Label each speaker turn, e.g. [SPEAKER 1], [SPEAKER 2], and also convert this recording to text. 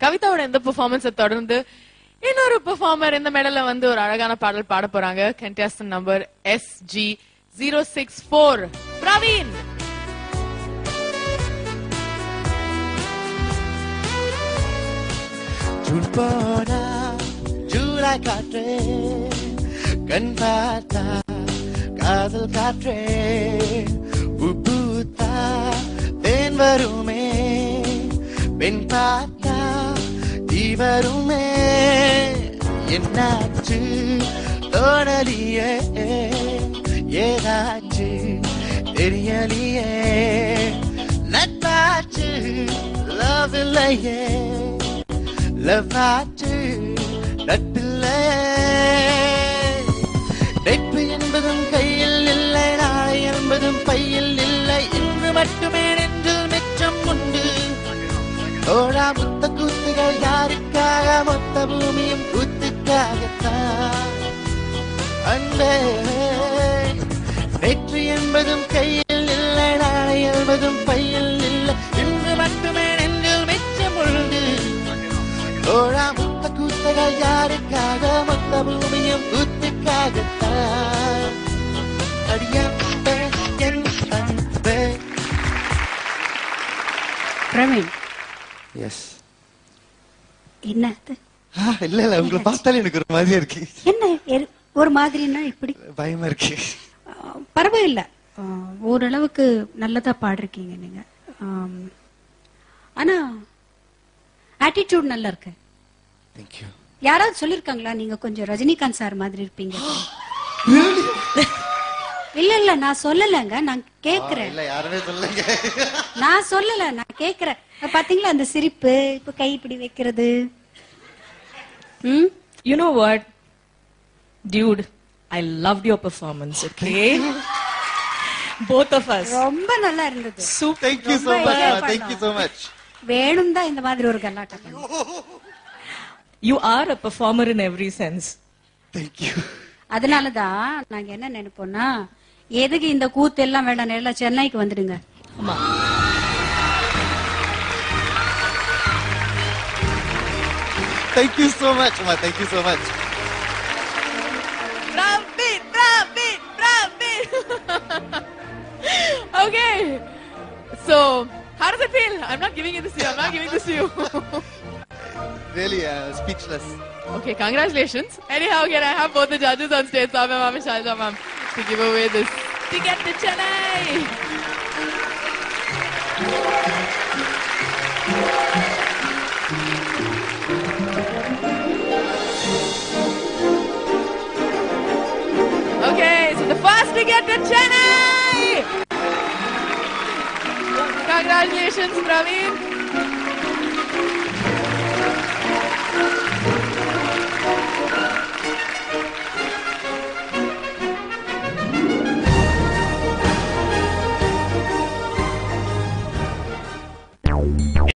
[SPEAKER 1] கவிதாவோட இந்த பெர்ஃபார்மன்ஸை தொடர்ந்து இன்னொரு பெர்ஃபார்மர் இந்த மேடல்ல வந்து ஒரு அழகான பாடல் பாட போறாங்க. Contestant number SG064 Praveen.
[SPEAKER 2] June போனா ஜூலை காற்றே, கண் பார்த்தா காதல் காற்றே, பூத்தா தேன் வருமே, பெண் பார்த்தா தீ வருமே, என்னாச்சு தோணலியே, ஏதாச்சு தெரியலியே, நட்பாச்சு லவ் இல்லையே, லவ் ஆச்சு நட்பில்லை, நட்பு என்பதும் கையில் இல்லை, நாளை என்பதும் பையில் இல்லை, இன்று மட்டுமே நெஞ்சில் மிச்சம் உண்டு. தோழா முத்த கூத்துகள் யாருக்காக, மொத்த பூமியும் கூத்துக்காகத்தான் அன்பே. நேற்று என்பதும் கையில் இல்லை, நாளை என்பதும் பையில் இல்லை, இன்று மட்டுமே நெஞ்சில் மிச்சம் உண்டு. தோழா முத்த கூத்துகள் யாருக்காக, மொத்த பூமியும் கூத்துக்காகத்தான் அடியன்பே என் அன்பே.
[SPEAKER 3] பிரவீன்,
[SPEAKER 2] எஸ்.
[SPEAKER 3] என்ன அது?
[SPEAKER 2] இல்ல இல்ல, உங்களை பார்த்தாலே எனக்கு ஒரு மாதிரியா இருக்கு.
[SPEAKER 3] என்ன ஒரு மாதிரின்னா இப்படி
[SPEAKER 2] பயமா இருக்கு?
[SPEAKER 3] பரவாயில்ல, ஓரளவுக்கு நல்லதா பாடிருக்கீங்க நீங்க. ஆனா ஆட்டிடியூட் நல்லா இருக்கு.
[SPEAKER 2] Thank you.
[SPEAKER 3] யாராவது சொல்லிருக்காங்களா நீங்க கொஞ்சம் ரஜினிகாந்த் சார் மாதிரி இருப்பீங்க? இல்ல இல்ல, நான் சொல்லலங்க, நான் கேக்குறேன்.
[SPEAKER 2] இல்ல யாருமே சொல்லலங்க.
[SPEAKER 3] நான் சொல்லல, நான் கேக்குறேன். பாத்தீங்களா அந்த சிரிப்பு, இப்ப கை இப்படி வைக்கிறது.
[SPEAKER 4] You know what, dude, I loved your performance. Okay. Both of us.
[SPEAKER 3] ரொம்ப நல்லா இருந்தது.
[SPEAKER 4] Super.
[SPEAKER 2] Thank you so much. Thank you so much.
[SPEAKER 3] வேணும் தான் இந்த மாதிரி ஒரு கலாட்டா பண்ணு.
[SPEAKER 4] You are a performer in every sense.
[SPEAKER 2] Thank you.
[SPEAKER 3] அதனாலதான் நாங்க என்ன நினைப்போம்னா, எதுக்கு இந்த கூத்து எல்லாம் வேண்டாம், எல்லாம் சென்னைக்கு வந்துடுங்க.
[SPEAKER 4] ஆமா.
[SPEAKER 2] Thank you so much, ma. Thank you so much.
[SPEAKER 1] Praveen. Okay. So, how does it feel? I'm not giving this to you.
[SPEAKER 2] Really speechless.
[SPEAKER 1] Okay, congratulations. Anyhow, can I have both the judges on stage, Sam ma'am and Shailja ma'am, to give away this ticket to Chennai? Okay, so the first ticket to Chennai! Congratulations, Praveen.